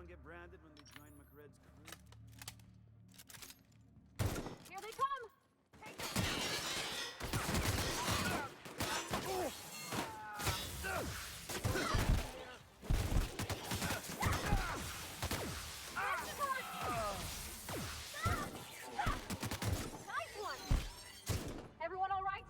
everyone get branded when they join McRed's crew? Here they come! Take them! Nice one! Everyone all right?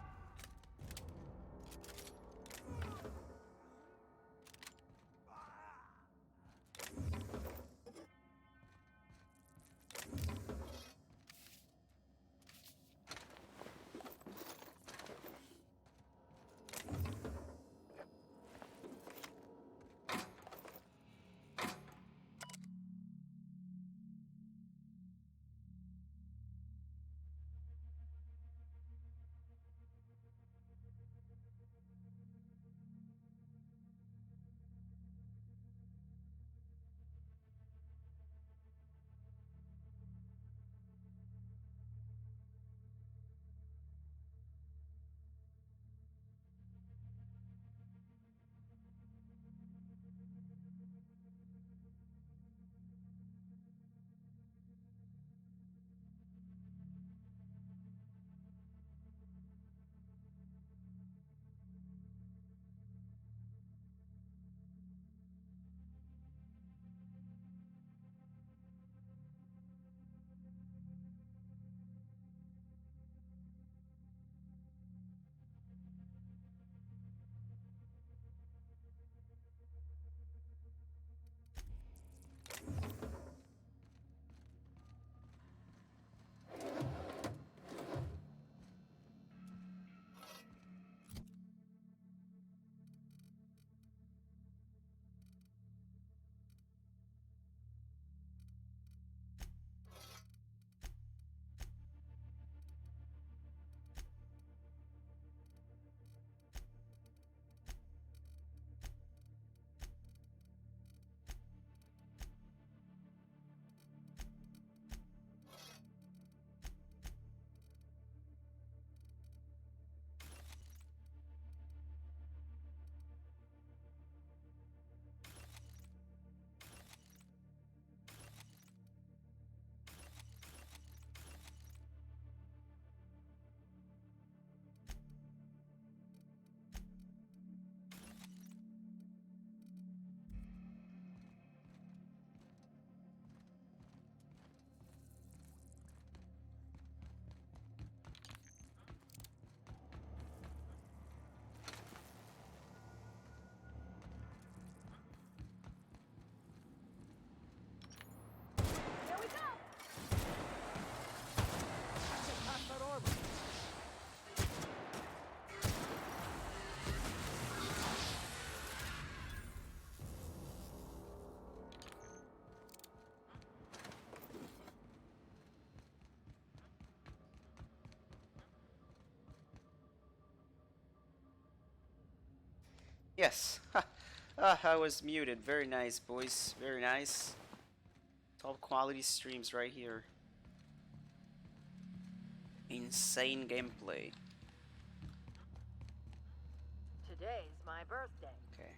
Here we go! Past that armor! Yes. Ah, I was muted. Very nice, boys. Very nice. Top quality streams right here. Insane gameplay. Today's my birthday. Okay.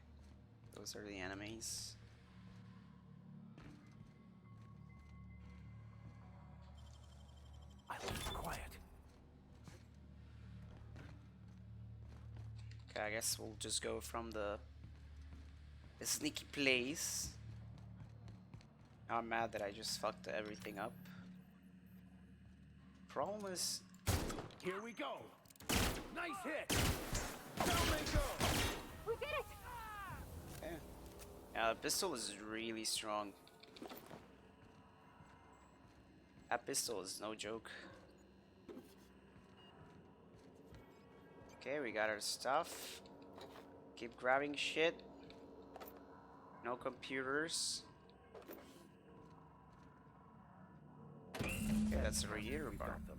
Those are the enemies. I will be quiet. Okay, I guess we'll just go from the sneaky place. I'm mad that I just fucked everything up. Problem is, Here we go! Nice hit! Down they go! We did it! yeah, the pistol is really strong. That pistol is no joke. Okay, we got our stuff. Keep grabbing shit. No computers. Okay, that's a rear We bar. got them.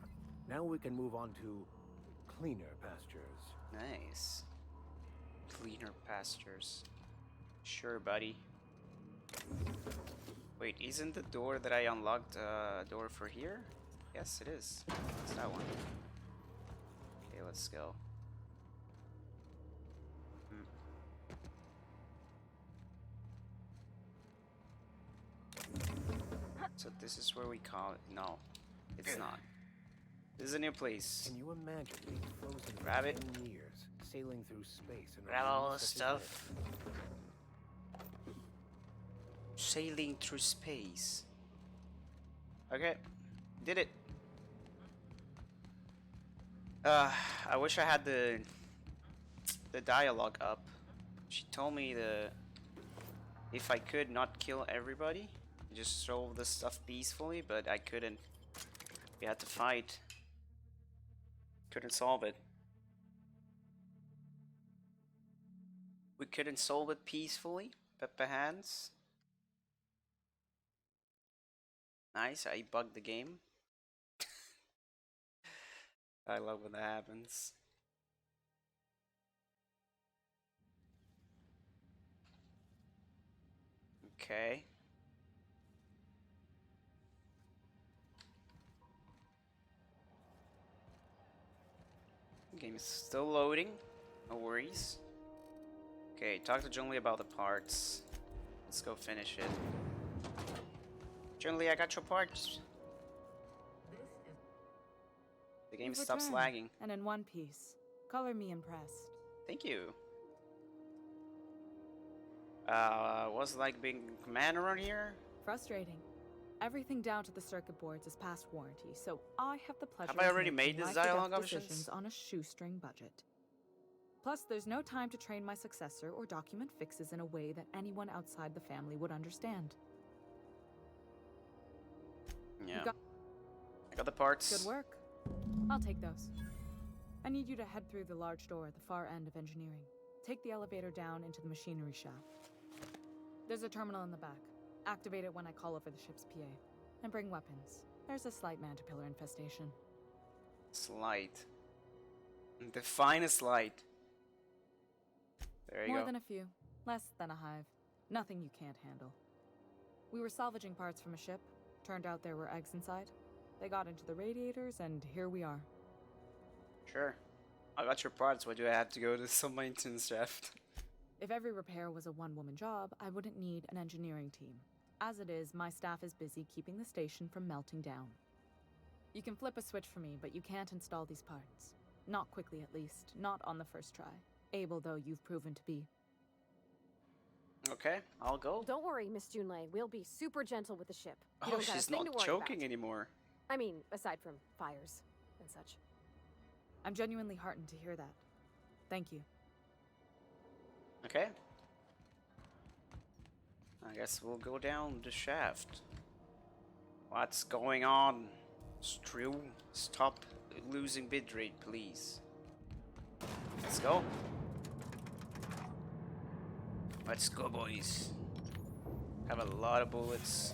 Now we can move on to cleaner pastures. Nice. Cleaner pastures. Sure, buddy. Wait, isn't the door that I unlocked a door for here? Yes, it is. It's that one. Okay, let's go. So this is where we call it. No, it's not. This is a new place. Can you imagine being frozen for Grab it. 10 years, sailing through space in a Grab room all the such as stuff. Sailing through space. Okay, did it. I wish I had the dialogue up. She told me if I could not kill everybody, just solve the stuff peacefully, but I couldn't. We had to fight. Couldn't solve it. We couldn't solve it peacefully. Peppa hands. Nice, I bugged the game. I love when that happens. Okay. Game is still loading. No worries. Okay, talk to Junli about the parts. Let's go finish it. Junli, I got your parts. The game You've stops returned, lagging. and in one piece. Color me impressed. Thank you. What's it like being command around here? Frustrating. Everything down to the circuit boards is past warranty, so I have the pleasure Have I of already made making this life-or-death dialogue options? decisions on a shoestring budget. Plus, there's no time to train my successor or document fixes in a way that anyone outside the family would understand. Yeah. got- I got the parts. Good work. I'll take those. I need you to head through the large door at the far end of engineering. Take the elevator down into the machinery shaft. There's a terminal in the back. Activate it when I call over the ship's PA. And bring weapons. There's a slight mantipillar infestation. Slight. Define a slight. There you More go. than a few. Less than a hive. Nothing you can't handle. We were salvaging parts from a ship. Turned out there were eggs inside. They got into the radiators, and here we are. Sure. I got your parts. Why do I have to go to some maintenance shaft? If every repair was a one-woman job, I wouldn't need an engineering team. As it is, my staff is busy keeping the station from melting down. You can flip a switch for me, but you can't install these parts. Not quickly, at least. Not on the first try. Able, though, you've proven to be. Okay, I'll go. Don't worry, Miss Junlei. We'll be super gentle with the ship. You Oh, don't got a she's thing not to worry choking about. anymore. I mean, aside from fires and such. I'm genuinely heartened to hear that. Thank you. Okay. I guess we'll go down the shaft. What's going on? Strew, stop losing bitrate, please. Let's go. Let's go, boys. Have a lot of bullets.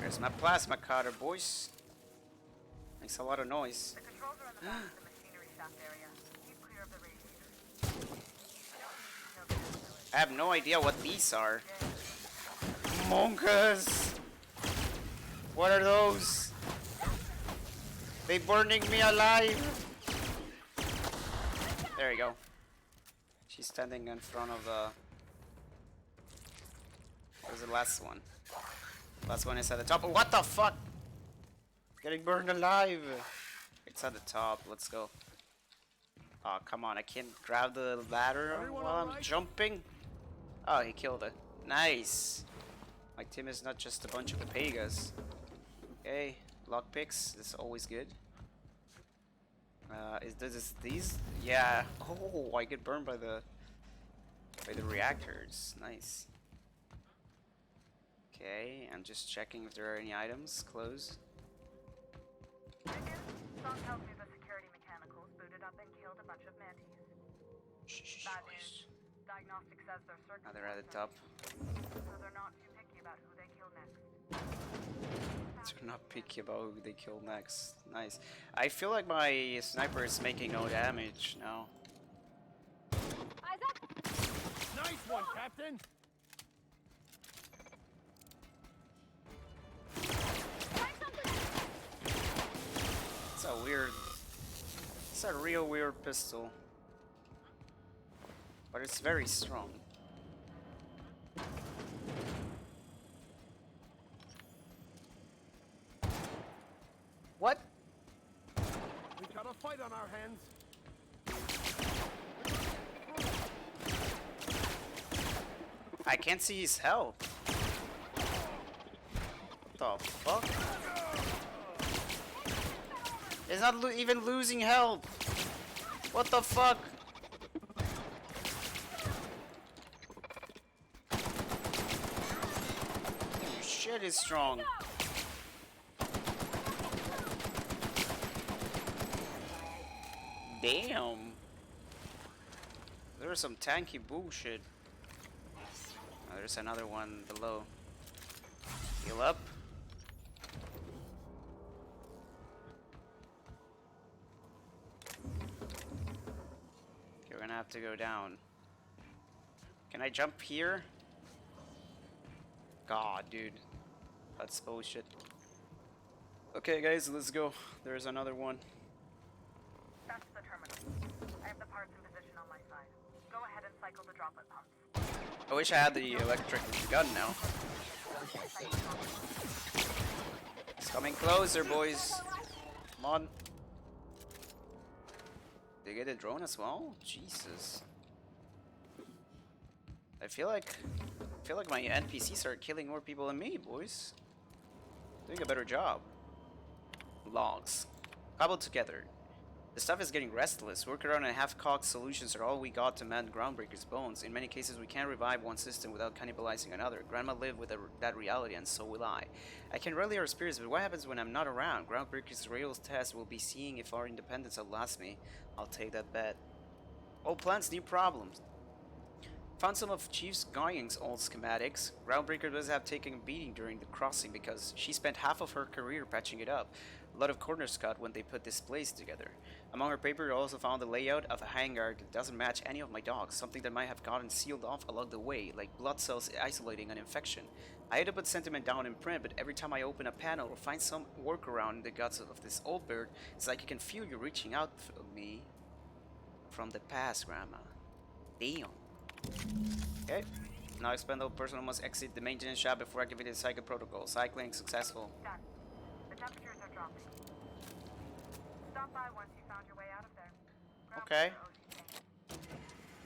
There's my plasma cutter, boys. Makes a lot of noise. The controls are in the back of the machinery shaft area. Keep clear of the radiators. I have no idea what these are. Monkas! What are those? They burning me alive! There you go. She's standing in front of the... What was the last one? Last one is at the top. Oh, what the fuck? Getting burned alive! It's at the top. Let's go. Oh, come on. I can't grab the ladder Everyone while I'm alright? jumping. Oh, he killed it. Nice. My team is not just a bunch of Papegas. Okay, lockpicks. This is always good. Is this these? Yeah. Oh, I get burned by the reactors. Nice. Okay, I'm just checking if there are any items. Close. Song tells me the security mechanicals booted up and killed a bunch of mantis. Shh, Bad boys. news. Diagnostic says their circuit Now they're at the boards top. are- So they're not too picky about who they kill next. They're not picky about who they kill next. Nice. I feel like my sniper is making no damage now. Eyes up! Nice one, Captain! Try something! It's a weird... It's a real weird pistol. But it's very strong. I can't see his health. What the fuck? He's not even losing health. What the fuck? Holy shit, is strong. Damn. There's some tanky bullshit. Oh, there's another one below. Heal up. Okay, we're gonna have to go down. Can I jump here? God, dude. That's bullshit. Okay, guys, let's go. There's another one. That's the terminal. I have the parts in position on my side. Go ahead and cycle the droplet pumps. I wish I had the electric gun now. It's coming closer, boys. Come on. They get a drone as well? Jesus. I feel like my NPCs are killing more people than me, boys. Doing a better job. Logs. Cobbled together. The stuff is getting restless. Workaround and half-cocked solutions are all we got to mend Groundbreaker's bones. In many cases, we can't revive one system without cannibalizing another. Grandma lived with that reality, and so will I. I can rally our spirits, but what happens when I'm not around? Groundbreaker's Rails test will be seeing if our independence outlasts me. I'll take that bet. Old plans, new problems. Found some of Chief Goying's old schematics. Groundbreaker does have taken a beating during the crossing because she spent half of her career patching it up. A lot of corners cut when they put this place together. Among her paper, I also found the layout of a hangar that doesn't match any of my dogs, something that might have gotten sealed off along the way, like blood cells isolating an infection. I had to put sentiment down in print, but every time I open a panel or find some workaround in the guts of this old bird, it's like you can feel you reaching out for me from the past, Grandma. Damn. Okay. Now expendable personnel must exit the maintenance shop before activating the cycle protocol. Cycling successful. Done. The temperatures are dropping. Stop by once you found your way out of there. Okay. Groundbreaker owes you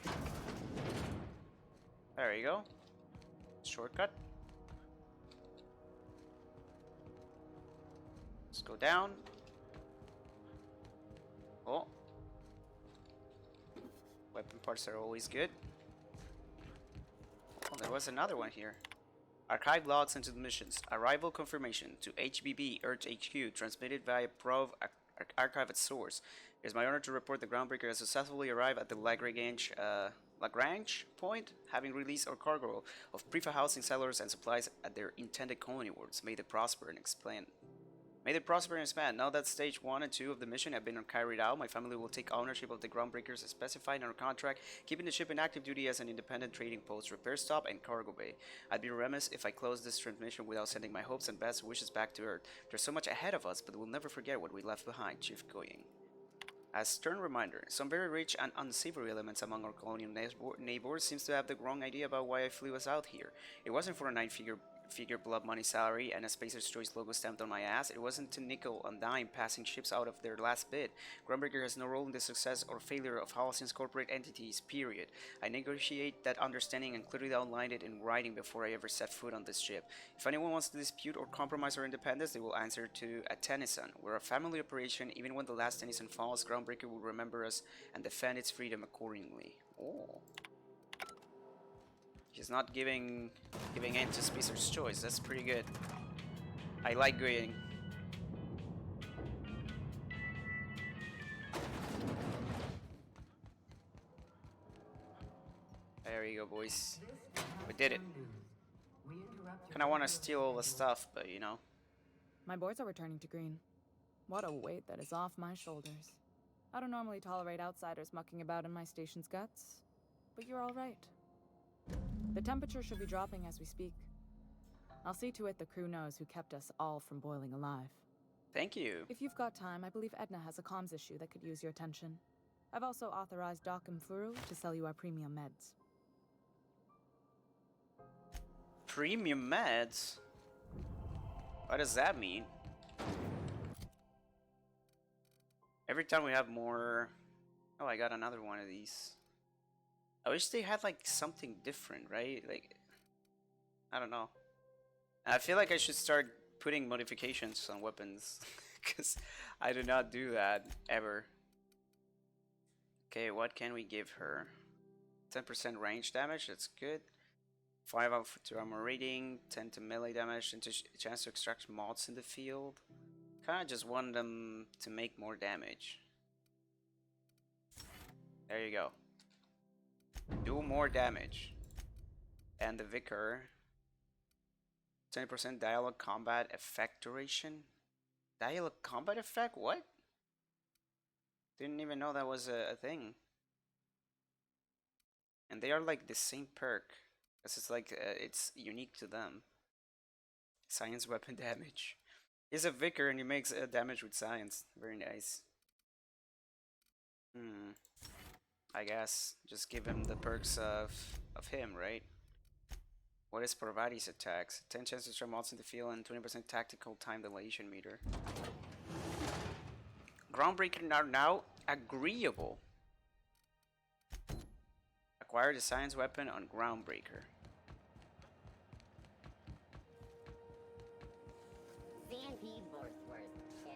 thanks. There you go. Shortcut. Let's go down. Oh. Weapon parts are always good. Oh, there was another one here. Archive logs into the missions. Arrival confirmation to HBB Earth HQ transmitted via Prov archive at source. It is my honor to report the Groundbreaker has successfully arrived at the Lagrange point, having released our cargo of Prefa housing settlers and supplies at their intended colony wards. May they prosper and expand. May they prosper and expand. Now that stage 1 and 2 of the mission have been carried out, my family will take ownership of the Groundbreakers as specified in our contract, keeping the ship in active duty as an independent trading post, repair stop, and cargo bay. I'd be remiss if I closed this transmission without sending my hopes and best wishes back to Earth. There's so much ahead of us, but we'll never forget what we left behind, Chief Goying. As stern reminder, some very rich and unsavory elements among our colonial neighbors seems to have the wrong idea about why I flew us out here. It wasn't for a nine-figure blood money salary and a Spacer's Choice logo stamped on my ass. It wasn't to nickel and dime passing ships out of their last bid. Groundbreaker has no role in the success or failure of Halcyon's corporate entities, period. I negotiate that understanding and clearly outlined it in writing before I ever set foot on this ship. If anyone wants to dispute or compromise our independence, they will answer to a Tennyson. We're a family operation. Even when the last Tennyson falls, Groundbreaker will remember us and defend its freedom accordingly. Oh. He's not giving in to Spacer's Choice. That's pretty good. I like Goying. There you go, boys. We did it. Kinda wanna steal all the stuff, but you know. My boards are returning to green. What a weight that is off my shoulders. I don't normally tolerate outsiders mucking about in my station's guts, but you're all right. The temperature should be dropping as we speak. I'll see to it the crew knows who kept us all from boiling alive. Thank you. If you've got time, I believe Edna has a comms issue that could use your attention. I've also authorized Doc and Furu to sell you our premium meds. Premium meds? What does that mean? Every time we have more... Oh, I got another one of these. I wish they had like something different, right? Like I don't know. I feel like I should start putting modifications on weapons because I do not do that ever. Okay, what can we give her? 10% range damage, that's good. 5 out to armor rating, 10 to melee damage, and chance to extract mods in the field. Kinda just want them to make more damage. There you go. Do more damage. And the Vicar. 20% dialogue combat effect duration. Dialogue combat effect? What? Didn't even know that was a thing. And they are like the same perk. This is like it's unique to them. Science weapon damage. He's a Vicar and he makes damage with science. Very nice. I guess just give him the perks of him, right? What is Parvati's attacks? 10 chances to try mods in the field and 20% tactical time dilation meter. Groundbreaker are now agreeable. Acquire the science weapon on Groundbreaker.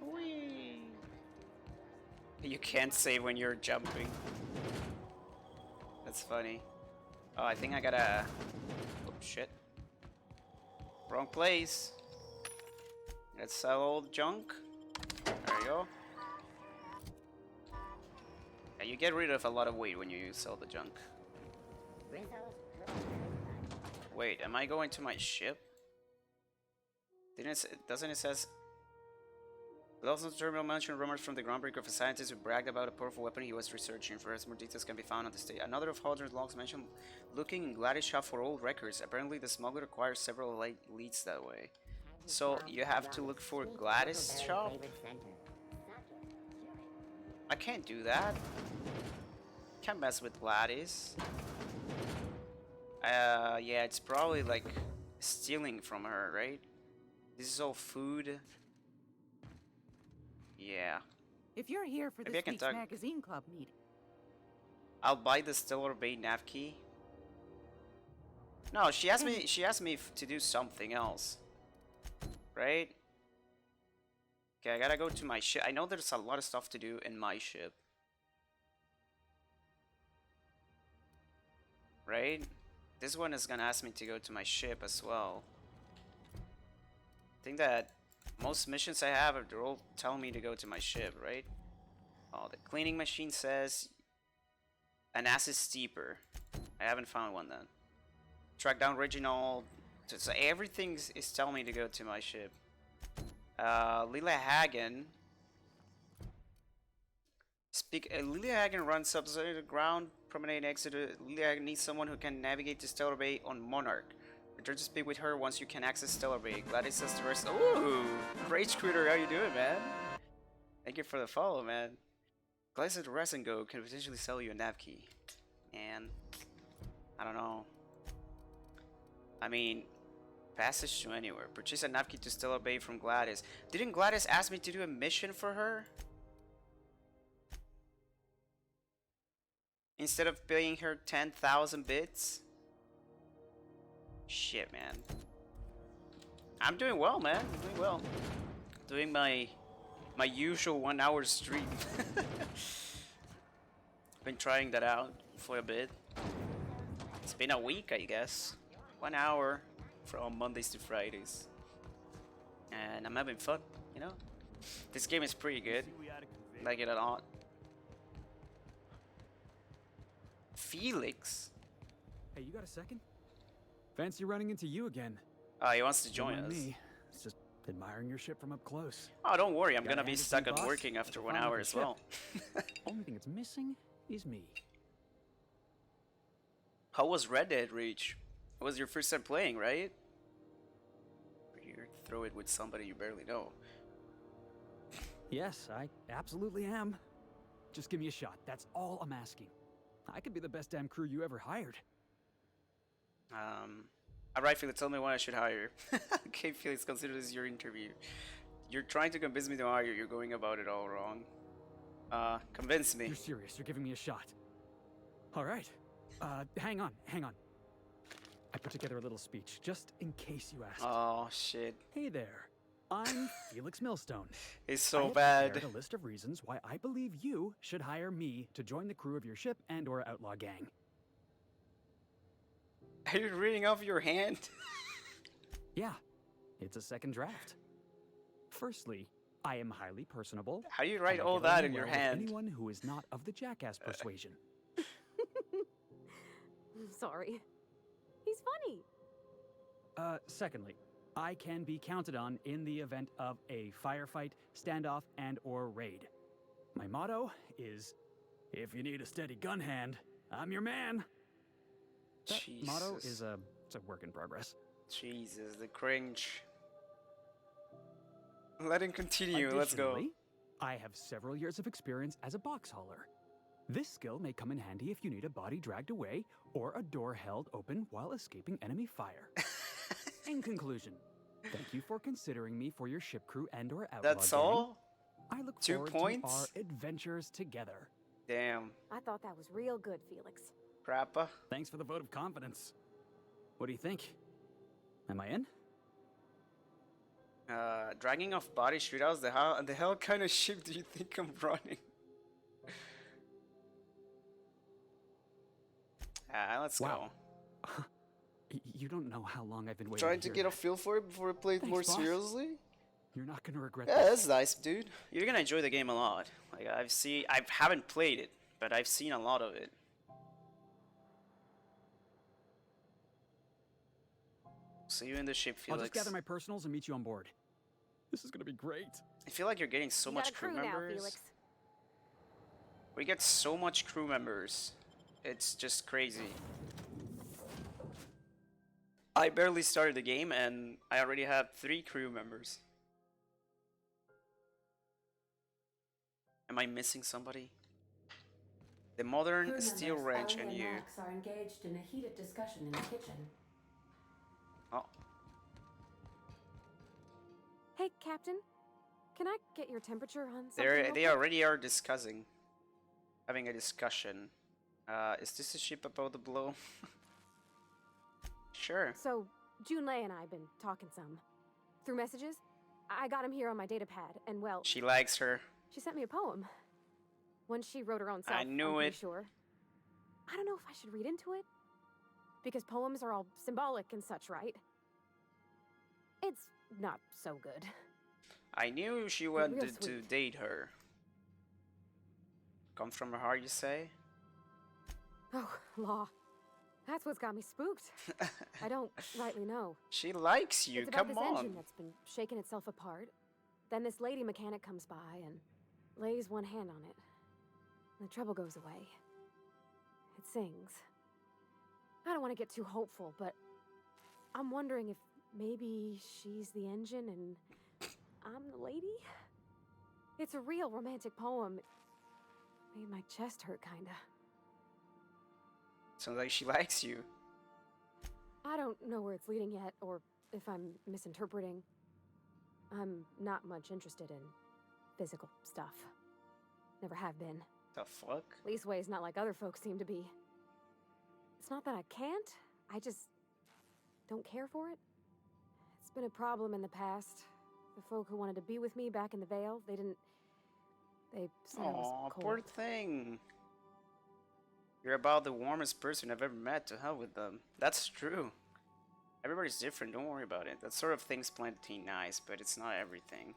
Whee! You can't save when you're jumping. That's funny. Oh, I think I gotta... Oh, shit. Wrong place. Let's sell old junk. There you go. Yeah, you get rid of a lot of weight when you sell the junk. Wait, am I going to my ship? Doesn't it says... Lawson's terminal mentioned rumors from the Groundbreaker of a scientist who bragged about a powerful weapon he was researching. For as more details can be found on the state. Another of Halder's logs mentioned looking in Gladys' shop for old records. Apparently the smuggler acquires several leads that way. So you have to look for Gladys' shop? I can't do that. Can't mess with Gladys. Yeah, it's probably like stealing from her, right? This is all food. Yeah. If you're here for Maybe I this can week's talk. magazine club meeting, I'll buy the Stellar Bay nav key. No, she asked me. She asked me to do something else, right? Okay, I gotta go to my ship. I know there's a lot of stuff to do in my ship, right? This one is gonna ask me to go to my ship as well. I think that most missions I have, they're all telling me to go to my ship, right? Oh, the cleaning machine says an acid steeper. I haven't found one then. Track down Reginald. So everything is telling me to go to my ship. Lila Hagen. Lila Hagen runs subside the ground, promenade exit. Lila Hagen needs someone who can navigate to Stellar Bay on Monarch. Return to speak with her once you can access Stellar Bay. Gladys says the rest. Ooh! Rage Critter, how you doing, man? Thank you for the follow, man. Gladys says the rest and go can potentially sell you a nav key. And I don't know. I mean, passage to anywhere. Purchase a nav key to Stellar Bay from Gladys. Didn't Gladys ask me to do a mission for her? Instead of paying her 10,000 bits? Shit, man. I'm doing well, man. I'm doing well. Doing my usual 1 hour stream. Been trying that out for a bit. It's been a week, I guess. 1 hour from Mondays to Fridays. And I'm having fun, you know? This game is pretty good. Like it a lot. Felix? Hey, you got a second? Fancy running into you again. He wants to join Don't mind us. me. It's just admiring your ship from up close. Oh, don't worry. I'm Gotta gonna be hand it to stuck you, at boss. working after It's a 1 fine hour looking as ship. well. Only thing it's missing is me. How was Red Dead Reach? It was your first time playing, right? Here, throw it with somebody you barely know. Yes, I absolutely am. Just give me a shot. That's all I'm asking. I could be the best damn crew you ever hired. Alright, Felix, tell me why I should hire. Okay, Felix, consider this your interview. You're trying to convince me to hire you. You're going about it all wrong. Convince me. You're serious. You're giving me a shot. All right. Hang on. I put together a little speech, just in case you asked. Oh shit. Hey there. I'm Felix Millstone. It's I so have bad. prepared a list of reasons why I believe you should hire me to join the crew of your ship and/or outlaw gang. Are you reading off your hand? Yeah, it's a second draft. Firstly, I am highly personable. How do you write and I all get that along in your well with hand? Anyone who is not of the jackass persuasion. Sorry. He's funny. Secondly, I can be counted on in the event of a firefight, standoff, and/or raid. My motto is, if you need a steady gun hand, I'm your man. That motto is it's a work in progress. Jesus, the cringe. Let him continue, let's go. Additionally, I have several years of experience as a box hauler. This skill may come in handy if you need a body dragged away or a door held open while escaping enemy fire. In conclusion, thank you for considering me for your ship crew and/or outlaw That's gang. all? I look 2 forward points? to our adventures together. Damn. I thought that was real good, Felix. Crappa. Thanks for the vote of confidence. What do you think? Am I in? Dragging off body shootouts, the hell kind of ship do you think I'm running? Let's Wow. go. You don't know how long I've been waiting Trying to hear get a that. feel for it before I play it Thanks, more boss. seriously? You're not gonna regret Yeah, this. that's nice, dude. You're gonna enjoy the game a lot. Like I haven't played it, but I've seen a lot of it. See you in the ship, I'll Felix. just gather my personals and meet you on board. This is gonna be great. I feel like you're getting so You much got a crew crew now, members. Felix. We get so much crew members. It's just crazy. I barely started the game and I already have 3 crew members. Am I missing somebody? The modern Crew steel members wrench Ellie and you. Max are engaged in a heated discussion in the kitchen. Oh, Hey, Captain. Can I get your temperature on something? real they quick? already are discussing, having a discussion. Is this a ship about to blow? Sure. So, Junlei and I have been talking some. Through messages. I got him here on my data pad, and well, She likes her. she sent me a poem. One she wrote her own self, I knew I'm pretty it. sure. I don't know if I should read into it. Because poems are all symbolic and such, right? It's not so good. I knew she real wanted to sweet. date her. Come from her heart, you say? Oh, law. That's what's got me spooked. I don't rightly know. She likes you, It's about come this on. engine that's been shaking itself apart. Then this lady mechanic comes by and lays one hand on it. The trouble goes away. It sings. I don't want to get too hopeful, but I'm wondering if maybe she's the engine and I'm the lady? It's a real romantic poem. Made my chest hurt, kinda. Sounds like she likes you. I don't know where it's leading yet, or if I'm misinterpreting. I'm not much interested in physical stuff. Never have been. The fuck? Leastways not like other folks seem to be. It's not that I can't, I just don't care for it. It's been a problem in the past. The folk who wanted to be with me back in the Vale, they said I was Aw, cold. poor thing. You're about the warmest person I've ever met. To hell with them. That's true. Everybody's different, don't worry about it. That sort of thing's plenty nice, but it's not everything.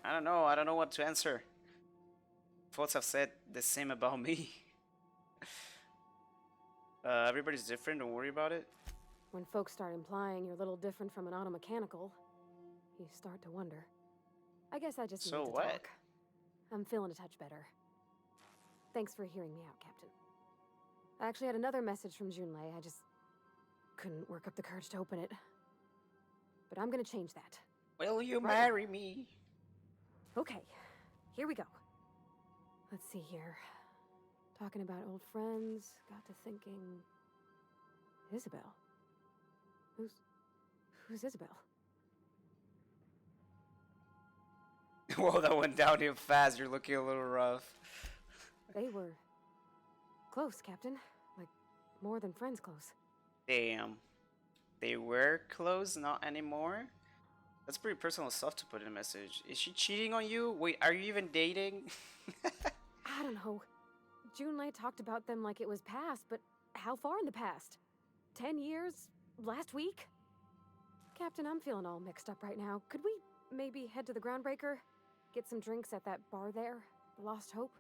I don't know what to answer. Folks have said the same about me. Everybody's different, don't worry about it. When folks start implying you're a little different from an automechanical, you start to wonder. I guess I just So need to what? talk. I'm feeling a touch better. Thanks for hearing me out, Captain. I actually had another message from Junlei. I just couldn't work up the courage to open it. But I'm gonna change that. Will you Right. marry me? Okay, here we go. Let's see here. Talking about old friends, got to thinking... Isabel? Who's Isabel? Whoa, that went downhill fast. You're looking a little rough. They were close, Captain. Like more than friends close. Damn. They were close, not anymore? That's pretty personal stuff to put in a message. Is she cheating on you? Wait, are you even dating? I don't know. Junlei talked about them like it was past, but how far in the past? 10 years? Last week? Captain, I'm feeling all mixed up right now. Could we maybe head to the Groundbreaker? Get some drinks at that bar there? The Lost Hope?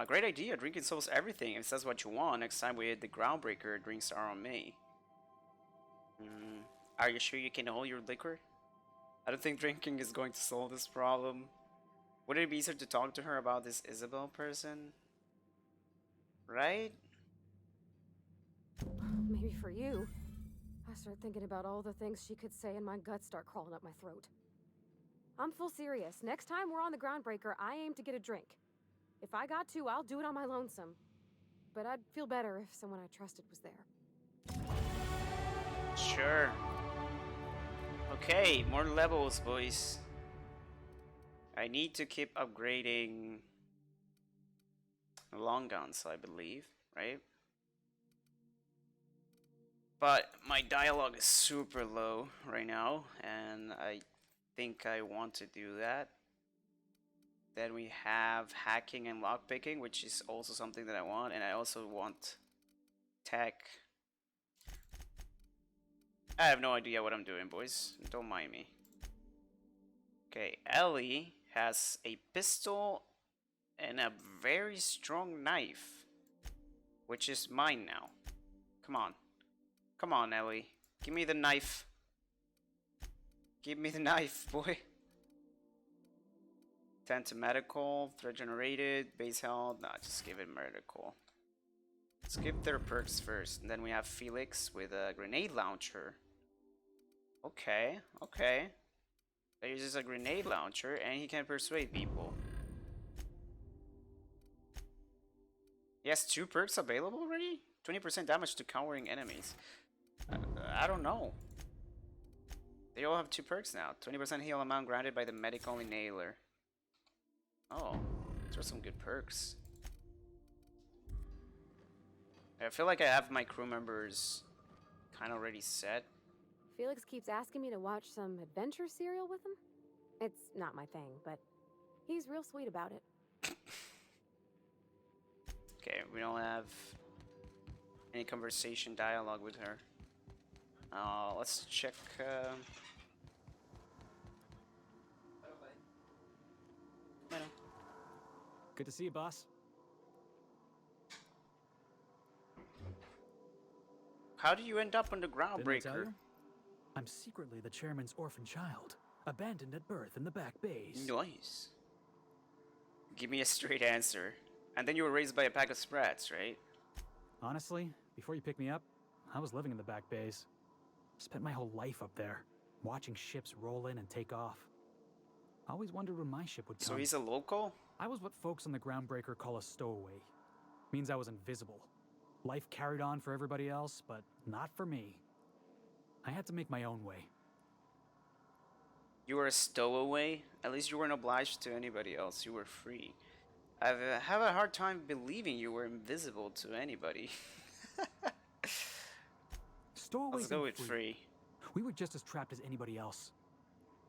Great idea. Drinking solves everything. If that's what you want, next time we hit the Groundbreaker, drinks are on me. Are you sure you can hold your liquor? I don't think drinking is going to solve this problem. Would it be easier to talk to her about this Isabel person? Right? Maybe for you. I start thinking about all the things she could say and my guts start crawling up my throat. I'm full serious. Next time we're on the Groundbreaker, I aim to get a drink. If I got to, I'll do it on my lonesome. But I'd feel better if someone I trusted was there. Sure. Okay, more levels, boys. I need to keep upgrading long guns, I believe, right? But my dialogue is super low right now, and I think I want to do that. Then we have hacking and lockpicking, which is also something that I want, and I also want tech. I have no idea what I'm doing, boys. Don't mind me. Okay, Ellie has a pistol and a very strong knife, which is mine now. Come on. Come on, Ellie. Give me the knife. Give me the knife, boy. 10 to medical, threat generated, base health. Nah, just give it medical. Let's give their perks first. And then we have Felix with a grenade launcher. Okay, okay. He uses a grenade launcher and he can persuade people. He has 2 perks available already? 20% damage to cowering enemies. I don't know. They all have 2 perks now. 20% heal amount granted by the medical inhaler. Oh, those are some good perks. I feel like I have my crew members kind of already set. Felix keeps asking me to watch some adventure serial with him. It's not my thing, but he's real sweet about it. Okay, we don't have any conversation dialogue with her. Let's check. Good to see you, boss. How do you end up on the Didn't I tell Groundbreaker? you? I'm secretly the chairman's orphan child, abandoned at birth in the back bays. Nice. Give me a straight answer. And then you were raised by a pack of sprats, right? Honestly, before you picked me up, I was living in the back bays. Spent my whole life up there, watching ships roll in and take off. I always wondered when my ship would come. So he's a local? I was what folks on the Groundbreaker call a stowaway. Means I was invisible. Life carried on for everybody else, but not for me. I had to make my own way. You were a stowaway? At least you weren't obliged to anybody else. You were free. I have a hard time believing you were invisible to anybody. Stowaways Let's go and with free. We were just as trapped as anybody else.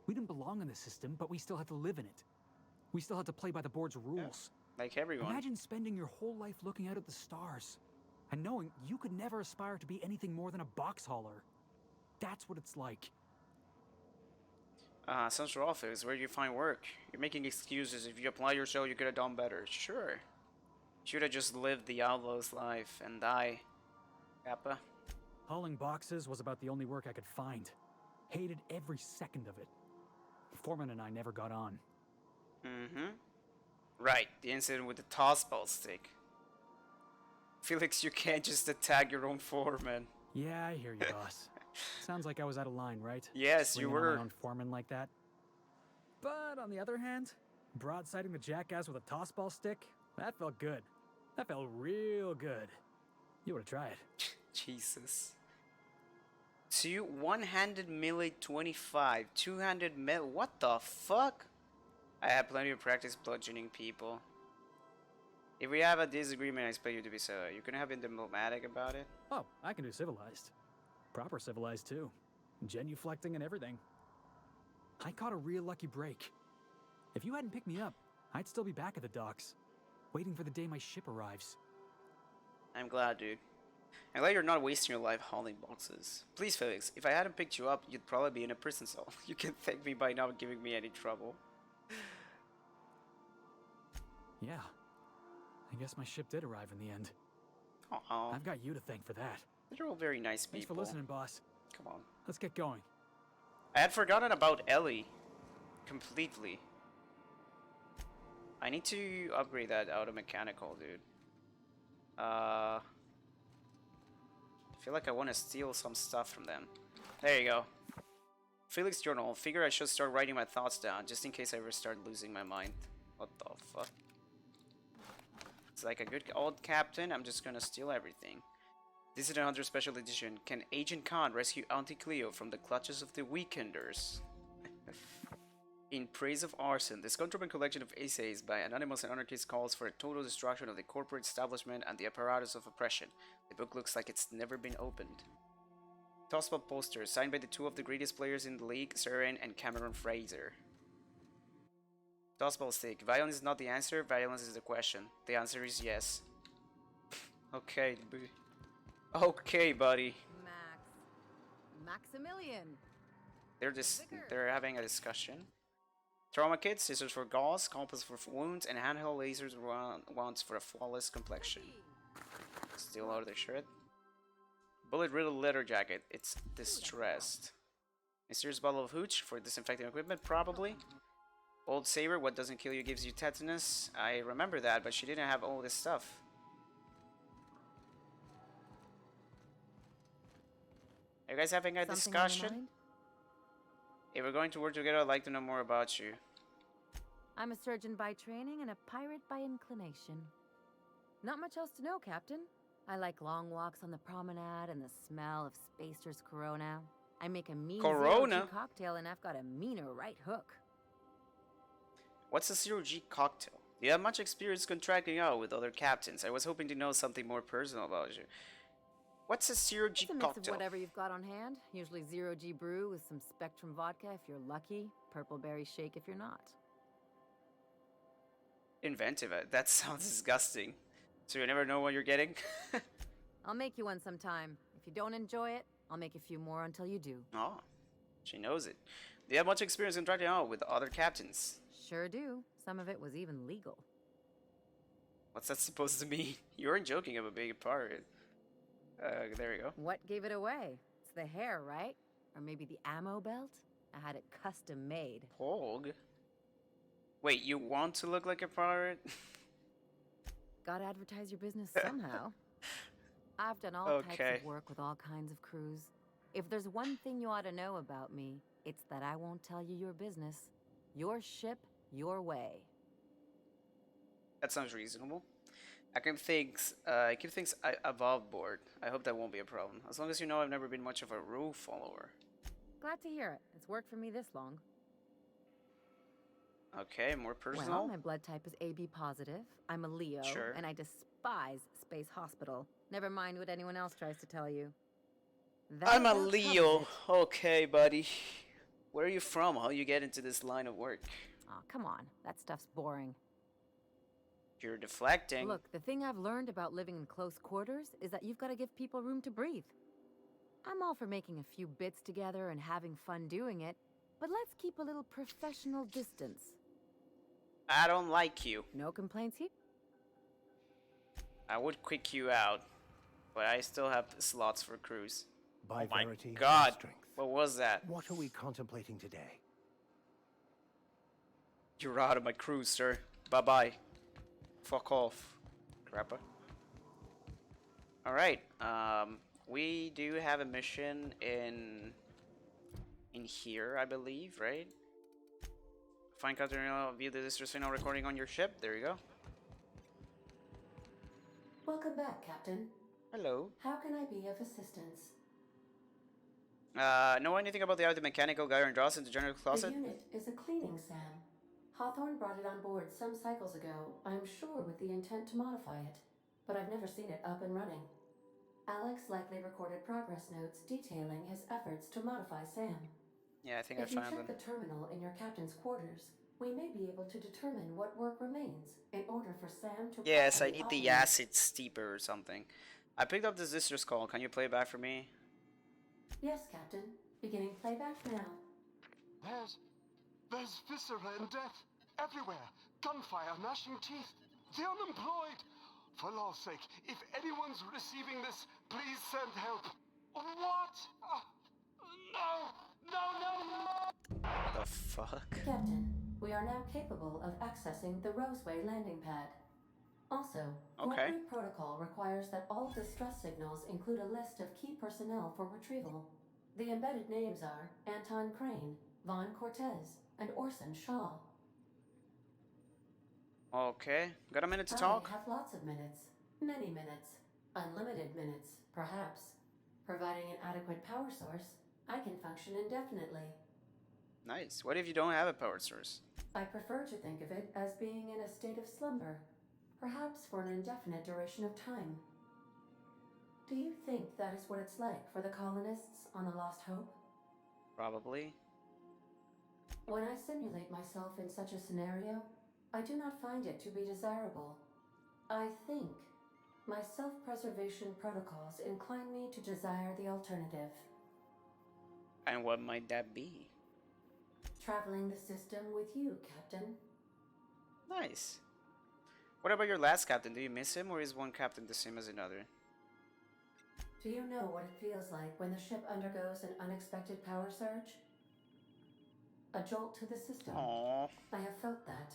We didn't belong in the system, but we still had to live in it. We still had to play by the board's rules. Like everyone. Imagine spending your whole life looking out at the stars and knowing you could never aspire to be anything more than a box hauler. That's what it's like. Central office, where do you find work? You're making excuses. If you apply yourself, you could have done better. Sure. Should have just lived the outlaw's life and die. Kappa. Hauling boxes was about the only work I could find. Hated every second of it. Foreman and I never got on. Mm-hmm. Right, the incident with the tossball stick. Felix, you can't just attack your own foreman. Yeah, I hear you, boss. Sounds like I was out of line, right? Yes, you Swinging on were. my own foreman like that. But on the other hand, broadsiding the jackass with a tossball stick, that felt good. That felt real good. You ought to try it. Jesus. One-handed melee 25, two-handed melee. What the fuck? I had plenty of practice bludgeoning people. If we have a disagreement, I expect you to be so. You're gonna have been diplomatic about it. Oh, I can do civilized. Proper civilized, too. Genuflecting and everything. I caught a real lucky break. If you hadn't picked me up, I'd still be back at the docks, waiting for the day my ship arrives. I'm glad, dude. I'm glad you're not wasting your life hauling boxes. Please, Felix, if I hadn't picked you up, you'd probably be in a prison cell. You can thank me by not giving me any trouble. Yeah. I guess my ship did arrive in the end. Aww. I've got you to thank for that. They're all very nice Thanks people. for listening, boss. Come on. Let's get going. I had forgotten about Ellie. Completely. I need to upgrade that auto mechanical, dude. I feel like I want to steal some stuff from them. There you go. Felix journal. Figure I should start writing my thoughts down, just in case I ever start losing my mind. What the fuck? It's like a good old captain. I'm just gonna steal everything. This is another special edition. Can Agent Khan rescue Auntie Cleo from the clutches of the Weekenders? In Praise of Arson, this contraband collection of essays by anonymous and anarchists calls for a total destruction of the corporate establishment and the apparatus of oppression. The book looks like it's never been opened. Tosspot poster, signed by the two of the greatest players in the league, Seren and Cameron Fraser. Tossball stick. Violence is not the answer, violence is the question. The answer is yes. Okay, okay, buddy. Maximilian. They're having a discussion. Trauma kit, scissors for gauze, compass for wounds, and handheld lasers wands for a flawless complexion. Steal out of their shirt. Bullet-riddled leather jacket. It's distressed. Mysterious bottle of hooch for disinfecting equipment, probably. Old saber, what doesn't kill you gives you tetanus. I remember that, but she didn't have all this stuff. Are you guys having a discussion? If we're going to work together, I'd like to know more about you. I'm a surgeon by training and a pirate by inclination. Not much else to know, Captain. I like long walks on the promenade and the smell of Spacer's Corona. I make a mean Corona? zero-G cocktail and I've got a meaner right hook. What's a zero-G cocktail? Do you have much experience contracting out with other captains? I was hoping to know something more personal about you. What's a zero-G It's a mix of cocktail? whatever you've got on hand. Usually zero-G brew with some Spectrum vodka if you're lucky. Purple berry shake if you're not. Inventive. That sounds disgusting. So you never know what you're getting? I'll make you one sometime. If you don't enjoy it, I'll make a few more until you do. Oh, she knows it. Do you have much experience contracting out with other captains? Sure do. Some of it was even legal. What's that supposed to mean? You weren't joking about being a pirate. There you go. What gave it away? It's the hair, right? Or maybe the ammo belt? I had it custom made. Pog? Wait, you want to look like a pirate? Gotta advertise your business somehow. I've done all types Okay. of work with all kinds of crews. If there's one thing you ought to know about me, it's that I won't tell you your business. Your ship, your way. That sounds reasonable. I keep things above board. I hope that won't be a problem. As long as you know I've never been much of a rule follower. Glad to hear it. It's worked for me this long. Okay, more personal. Well, my blood type is AB positive. I'm a Leo, Sure. and I despise Space Hospital. Never mind what anyone else tries to tell you. That I'm a about Leo. covers it. Okay, buddy. Where are you from? How you get into this line of work? Aw, come on. That stuff's boring. You're deflecting. Look, the thing I've learned about living in close quarters is that you've got to give people room to breathe. I'm all for making a few bits together and having fun doing it, but let's keep a little professional distance. I don't like you. No complaints here? I would quick you out, but I still have slots for crews. By Oh my verity and God. strength. What was that? What are we contemplating today? You're out of my crew, sir. Bye-bye. Fuck off, crapper. Alright, we do have a mission in here, I believe, right? Find Katerina, view the distress signal recording on your ship. There you go. Welcome back, Captain. Hello. How can I be of assistance? Know anything about the auto mechanical guy in Dawson, the general The closet? unit is a cleaning SAM. Hawthorne brought it on board some cycles ago, I'm sure with the intent to modify it, but I've never seen it up and running. Alex likely recorded progress notes detailing his efforts to modify Sam. Yeah, I think I If you found check them. the terminal in your captain's quarters, we may be able to determine what work remains in order for Sam to Yes, I properly need the operate. acid steeper or something. I picked up the Sister's Call. Can you play it back for me? Yes, Captain. Beginning playback now. There's viscera and death everywhere. Gunfire, gnashing teeth. The unemployed. For law's sake, if anyone's receiving this, please send help. What? No! The fuck? Captain, we are now capable of accessing the Roseway landing pad. Also, Okay. corporate protocol requires that all distress signals include a list of key personnel for retrieval. The embedded names are Anton Crane, Vaughn Cortez, and Orson Shaw. Okay. Got a minute to talk? I have lots of minutes. Many minutes. Unlimited minutes, perhaps. Providing an adequate power source, I can function indefinitely. Nice. What if you don't have a power source? I prefer to think of it as being in a state of slumber, perhaps for an indefinite duration of time. Do you think that is what it's like for the colonists on the Lost Hope? Probably. When I simulate myself in such a scenario, I do not find it to be desirable. I think my self-preservation protocols incline me to desire the alternative. And what might that be? Traveling the system with you, Captain. Nice. What about your last captain? Do you miss him, or is one captain the same as another? Do you know what it feels like when the ship undergoes an unexpected power surge? A jolt to the system. Aww. I have felt that.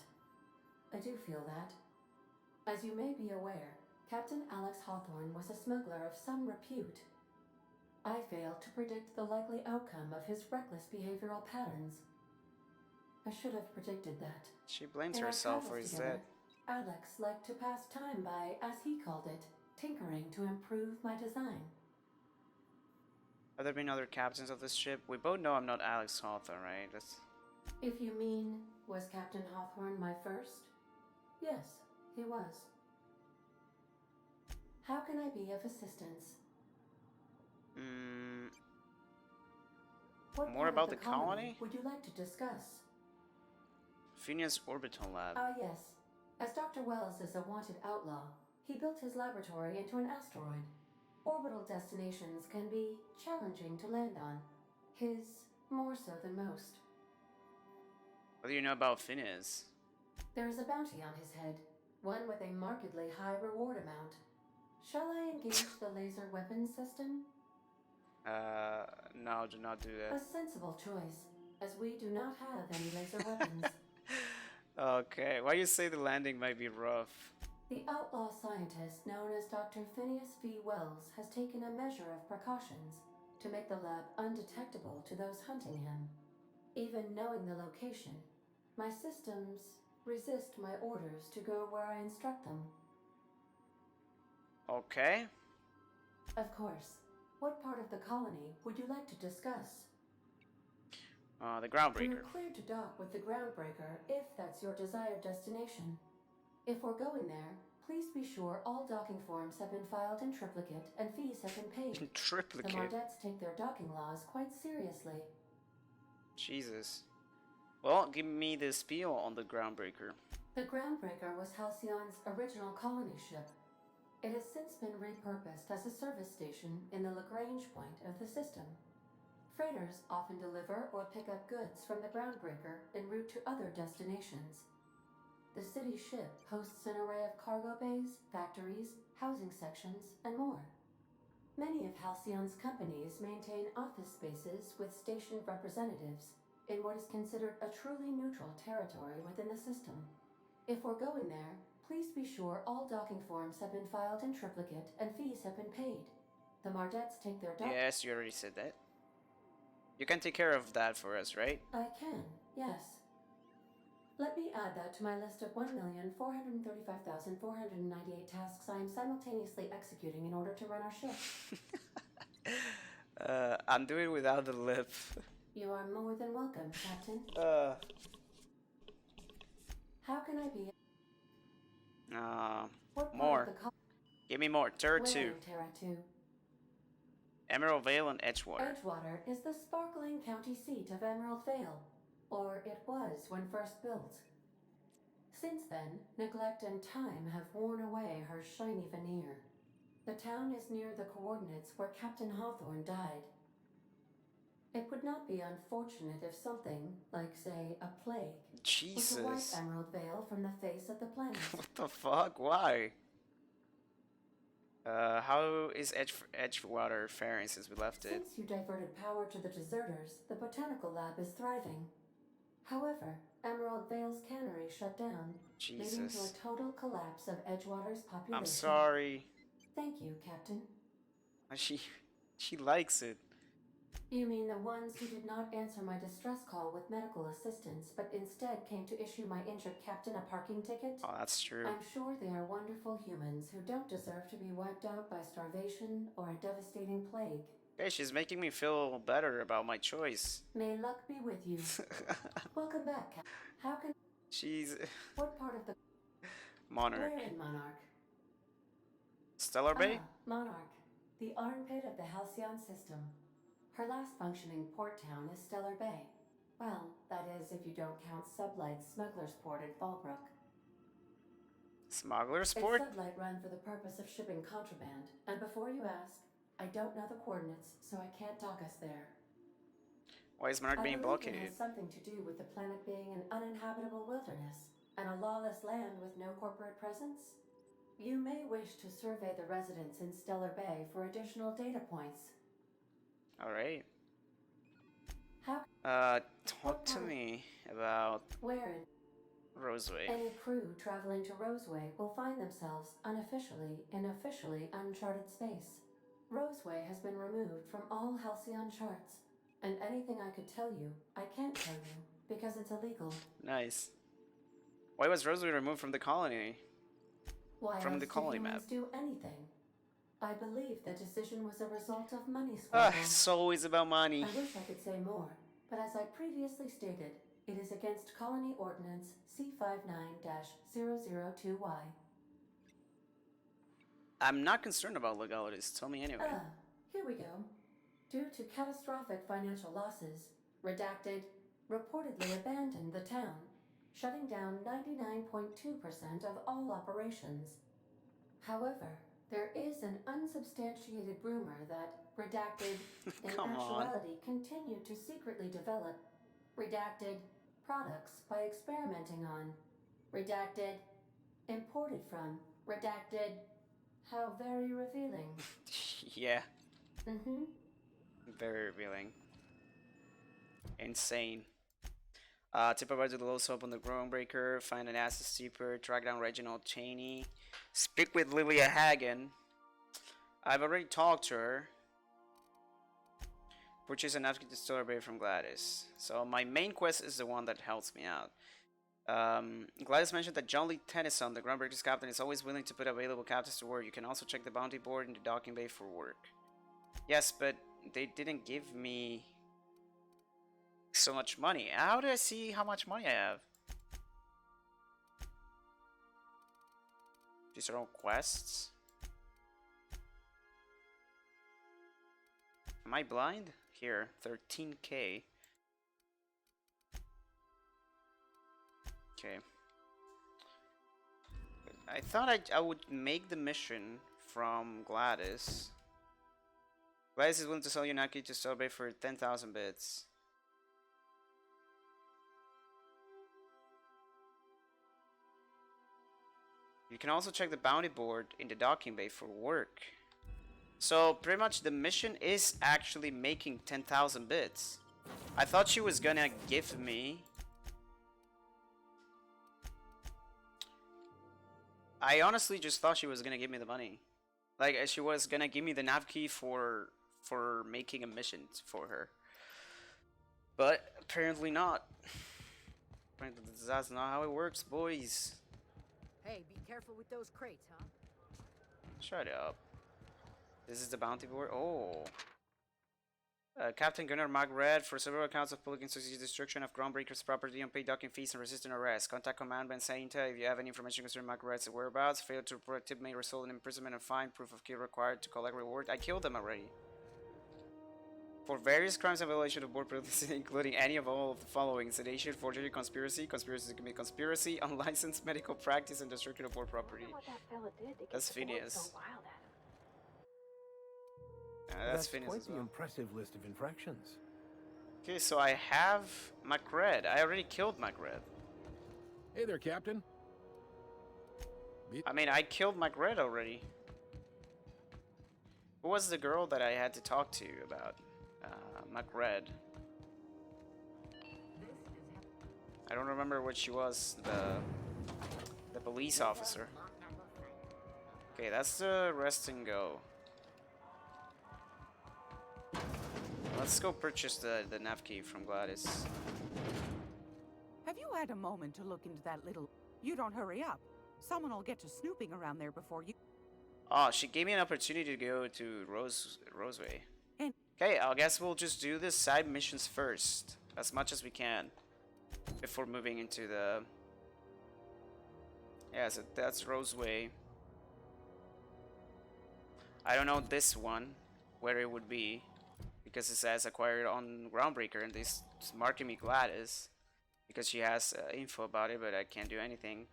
I do feel that. As you may be aware, Captain Alex Hawthorne was a smuggler of some repute. I failed to predict the likely outcome of his reckless behavioral patterns. I should have predicted that. She blames In our herself for travels his together, death. Alex liked to pass time by, as he called it, tinkering to improve my design. Have there been other captains of this ship? We both know I'm not Alex Hawthorne, right? That's... If you mean, was Captain Hawthorne my first? Yes, he was. How can I be of assistance? What More part about of the colony? would you like to discuss? Phineas Orbital Lab. Ah, yes. As Dr. Wells is a wanted outlaw, he built his laboratory into an asteroid. Orbital destinations can be challenging to land on. His more so than most. What do you know about Phineas? There is a bounty on his head, one with a markedly high reward amount. Shall I engage the laser weapons system? No, do not do A that. sensible choice, as we do not have any laser weapons. Okay, why you say the landing might be rough? The outlaw scientist known as Dr. Phineas V. Wells has taken a measure of precautions to make the lab undetectable to those hunting him. Even knowing the location, my systems resist my orders to go where I instruct them. Okay. Of course. What part of the colony would you like to discuss? The Groundbreaker. We're clear to dock with the Groundbreaker if that's your desired destination. If we're going there, please be sure all docking forms have been filed in triplicate and fees have been paid. The Triplicate. Mardettes take their docking laws quite seriously. Jesus. Well, give me the spiel on the Groundbreaker. The Groundbreaker was Halcyon's original colony ship. It has since been repurposed as a service station in the Lagrange point of the system. Freighters often deliver or pick up goods from the Groundbreaker en route to other destinations. The city ship hosts an array of cargo bays, factories, housing sections, and more. Many of Halcyon's companies maintain office spaces with stationed representatives in what is considered a truly neutral territory within the system. If we're going there, please be sure all docking forms have been filed in triplicate and fees have been paid. The Mardettes take their Yes, you already said that. You can take care of that for us, right? I can, yes. Let me add that to my list of 1,435,498 tasks I am simultaneously executing in order to run our ship. I'm doing it without the lip. You are more than welcome, Captain. How can I be? What part More. of the Give me more. Terra 2. Where in Terra 2? Emerald Vale and Edgewater. Edgewater is the sparkling county seat of Emerald Vale, or it was when first built. Since then, neglect and time have worn away her shiny veneer. The town is near the coordinates where Captain Hawthorne died. It would not be unfortunate if something, like say, a plague, were to wipe Jesus. Emerald Vale from the face of the planet. What the fuck? Why? How is Edgewater faring since we left it? Since you diverted power to the deserters, the botanical lab is thriving. However, Emerald Vale's cannery shut down, leading to Jesus. a total collapse of Edgewater's population. I'm sorry. Thank you, Captain. She likes it. You mean the ones who did not answer my distress call with medical assistance, but instead came to issue my injured captain a parking ticket? Oh, that's true. I'm sure they are wonderful humans who don't deserve to be wiped out by starvation or a devastating plague. Hey, she's making me feel better about my choice. May luck be with you. Welcome back, Captain. How can... She's What part of the... Monarch. Where in Monarch? Stellar Bay? Ah, Monarch. The armpit of the Halcyon system. Her last functioning port town is Stellar Bay. Well, that is if you don't count Sublight's Smuggler's Port in Fallbrook. Smuggler's It's Port? Sublight run for the purpose of shipping contraband, and before you ask, I don't know the coordinates, so I can't dock us there. Why is Monarch I being believe it blockaded? has something to do with the planet being an uninhabitable wilderness, and a lawless land with no corporate presence. You may wish to survey the residents in Stellar Bay for additional data points. Alright. How... Talk to me about Where in... Roseway. Any crew traveling to Roseway will find themselves unofficially in officially uncharted space. Roseway has been removed from all Halcyon charts, and anything I could tell you, I can't tell you, because it's illegal. Nice. Why was Roseway removed from the colony? Why From else the do colony humans map. do anything? I believe the decision was a result of money Ah, squabbles. it's always about money. I wish I could say more, but as I previously stated, it is against Colony Ordinance C59-002Y. I'm not concerned about legalities. Tell me anyway. Here we go. Due to catastrophic financial losses, Redacted reportedly abandoned the town, shutting down 99.2% of all operations. However, there is an unsubstantiated rumor that Redacted, in Come on. actuality, continued to secretly develop Redacted products by experimenting on Redacted, imported from Redacted. How very revealing. Yeah, Mm-hmm. very revealing. Insane. Tip over to the low soap on the Groundbreaker, find an acid steeper, track down Reginald Cheney, speak with Lilia Hagen. I've already talked to her. Purchase an advocate Stellar Bay from Gladys. So my main quest is the one that helps me out. Gladys mentioned that John Lee Tennyson, the Groundbreaker's captain, is always willing to put available captains to work. You can also check the bounty board in the docking bay for work. Yes, but they didn't give me so much money. How do I see how much money I have? These are all quests. Am I blind? Here, 13k. Okay. I thought I would make the mission from Gladys. Gladys is willing to sell Yunaki to celebrate for 10,000 bits. You can also check the bounty board in the docking bay for work. So pretty much the mission is actually making 10,000 bits. I thought she was gonna give me... I honestly just thought she was gonna give me the money. Like she was gonna give me the nav key for making a mission for her. But apparently not. Apparently that's not how it works, boys. Hey, be careful with those crates, huh? Shut up. This is the bounty board. Oh. Captain Gunnar Magred for several accounts of public injustice, destruction of Groundbreaker's property, unpaid docking fees, and resisting arrest. Contact Command Ben Sainta if you have any information concerning Magred's whereabouts. Failure to report a tip may result in imprisonment and fine. Proof of kill required to collect reward. I killed them already. For various crimes and violation of board policy, including any of all of the following: sedation, forgery, conspiracy to commit conspiracy, unlicensed medical practice, and destruction of board property. What that fella did to get That's the board Phineas. so wild at him. That's Phineas quite as the well. impressive list of infractions. Okay, so I have Magred. I already killed Magred. Hey there, Captain. I mean, I killed Magred already. Who was the girl that I had to talk to about Magred? I don't remember what she was. The police officer. Okay, that's the rest and go. Let's go purchase the nav key from Gladys. Have you had a moment to look into that little... You don't hurry up. Someone will get to snooping around there before you... Oh, she gave me an opportunity to go to Roseway. And... Okay, I guess we'll just do the side missions first, as much as we can, before moving into the... Yeah, so that's Roseway. I don't know this one, where it would be, because it says acquired on Groundbreaker, and this is marking me Gladys, because she has info about it, but I can't do anything.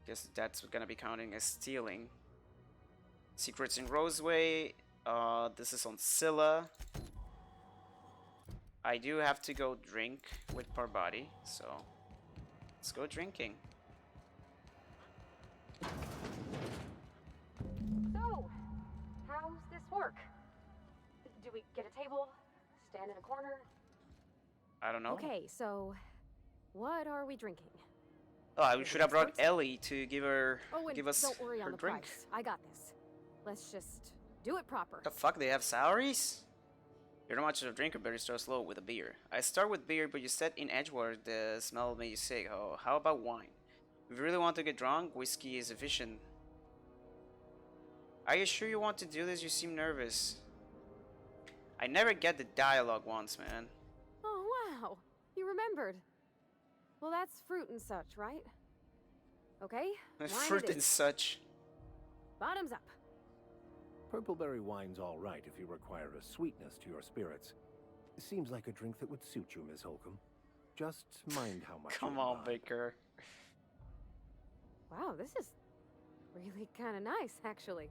Guess that's gonna be counting as stealing. Secrets in Roseway. This is on Scylla. I do have to go drink with Parvati, so let's go drinking. So, how's this work? Do we get a table? Stand in a corner? I don't know. Okay, so what are we drinking? Oh, we should have brought Ellie to give and us don't worry her on the drink. price. I got this. Let's just do it proper. The fuck, they have salaries? You're not much of a drinker, but you start slow with a beer. I start with beer, but you said in Edgewater the smell made you sick. Oh, how about wine? If you really want to get drunk, whiskey is efficient. Are you sure you want to do this? You seem nervous. I never get the dialogue once, man. Oh, wow. You remembered. Well, that's fruit and such, right? Okay. wine Fruit it and is. such. Bottoms up. Purpleberry wine's all right if you require a sweetness to your spirits. Seems like a drink that would suit you, Miss Holcomb. Just mind how much. Come you on, rely. Baker. Wow, this is really kind of nice, actually.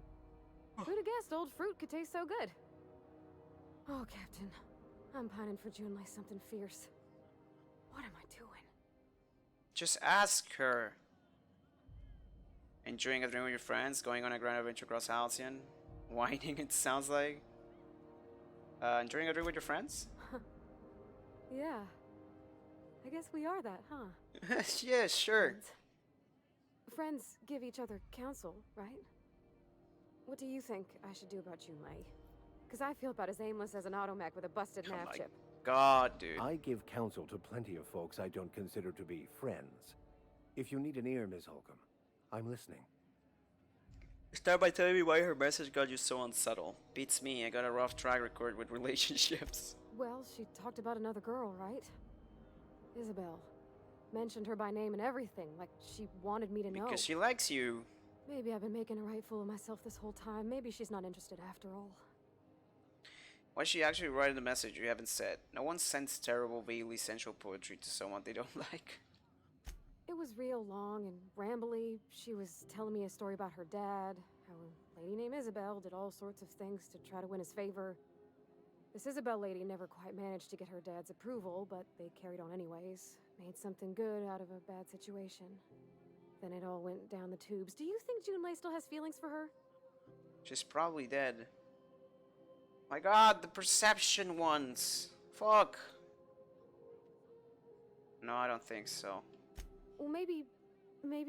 Who'd have guessed old fruit could taste so good? Oh, Captain. I'm pining for June like something fierce. What am I doing? Just ask her. Enjoying a drink with your friends, going on a grand adventure across Halcyon, whining, it sounds like. Enjoying a drink with your friends? Yeah. I guess we are that, huh? Yeah, sure. Friends give each other counsel, right? What do you think I should do about Junlei? Because I feel about as aimless as an automech with a busted Oh nav my chip. God, dude. I give counsel to plenty of folks I don't consider to be friends. If you need an ear, Miss Holcomb, I'm listening. Start by telling me why her message got you so unsettled. Beats me, I got a rough track record with relationships. Well, she talked about another girl, right? Isabel. Mentioned her by name and everything, like she wanted me to know. Because she likes you. Maybe I've been making a right fool of myself this whole time. Maybe she's not interested after all. Why'd she actually write the message you haven't said? No one sends terrible, vaguely sensual poetry to someone they don't like. It was real long and rambly. She was telling me a story about her dad, how a lady named Isabel did all sorts of things to try to win his favor. This Isabel lady never quite managed to get her dad's approval, but they carried on anyways. Made something good out of a bad situation. Then it all went down the tubes. Do you think Junlei still has feelings for her? She's probably dead. My God, the perception ones. Fuck. No, I don't think so. Well, maybe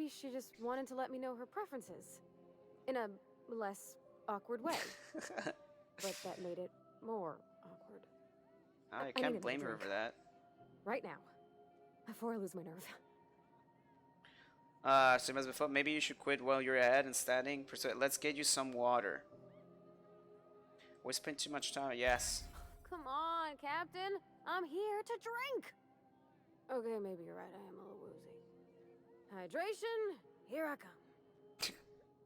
she just wanted to let me know her preferences. In a less awkward way. But that made it more awkward. I need can't another blame her drink. for that. Right now. Before I lose my nerve. Same as before, maybe you should quit while you're ahead and standing. Let's get you some water. We spent too much time, yes. Come on, Captain. I'm here to drink. Okay, maybe you're right. I am a little woozy. Hydration, here I come.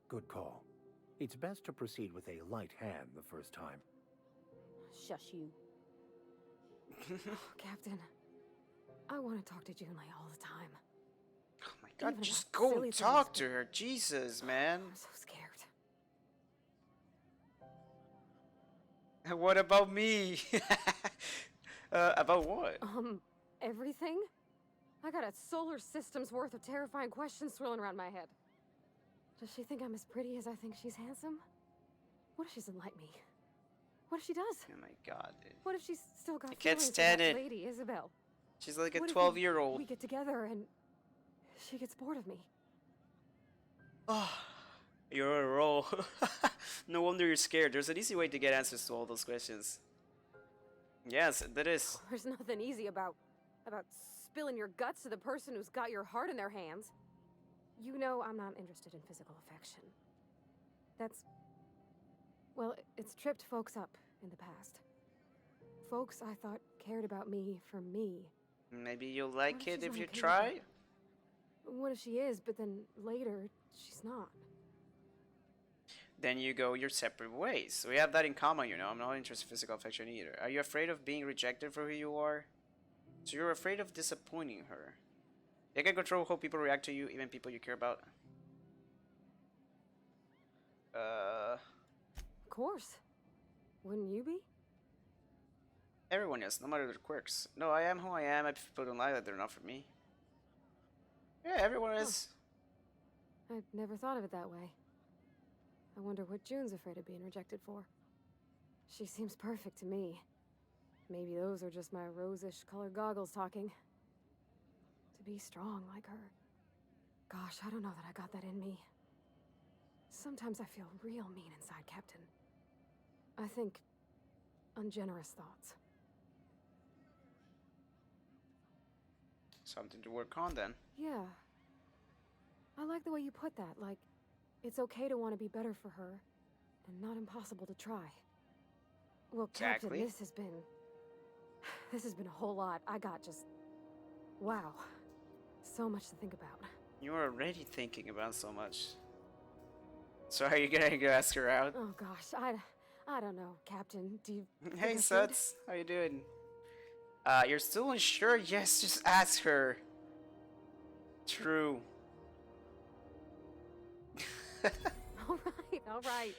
Good call. It's best to proceed with a light hand the first time. Shush you. Captain, I want to talk to Junlei all the time. Oh my god, Even just about go silly talk things, to her. Jesus, man. I'm so scared. What about me? About what? Everything? I got a solar system's worth of terrifying questions swirling around my head. Does she think I'm as pretty as I think she's handsome? What if she doesn't like me? What if she does? Oh my god, dude. What if she's still got I can't feelings for stand that it. lady, Isabel? She's like a What if 12-year-old. we get together and she gets bored of me? Oh, you're a roll. No wonder you're scared. There's an easy way to get answers to all those questions. Yes, there is. There's nothing easy about spilling your guts to the person who's got your heart in their hands. You know I'm not interested in physical affection. Well, it's tripped folks up in the past. Folks I thought cared about me for me. Maybe you'll like it she's if not you okay with try. it? What if she is, but then later, she's not? Then you go your separate ways. We have that in common, you know. I'm not interested in physical affection either. Are you afraid of being rejected for who you are? So you're afraid of disappointing her. You can control how people react to you, even people you care about. Of course. Wouldn't you be? Everyone is, no matter their quirks. No, I am who I am. If people don't like that, they're not for me. Yeah, everyone is. I've never thought of it that way. I wonder what June's afraid of being rejected for. She seems perfect to me. Maybe those are just my rosish colored goggles talking. To be strong like her. Gosh, I don't know that I got that in me. Sometimes I feel real mean inside, Captain. I think ungenerous thoughts. Something to work on then. Yeah. I like the way you put that, like, it's okay to want to be better for her, and not impossible to try. Well, Captain, Exactly. this has been a whole lot. I got just... Wow. So much to think about. You're already thinking about so much. So are you gonna go ask her out? Oh gosh, I don't know, Captain. Do you think Hey, I should? Suts. How you doing? You're still unsure? Yes, just ask her. True. All right.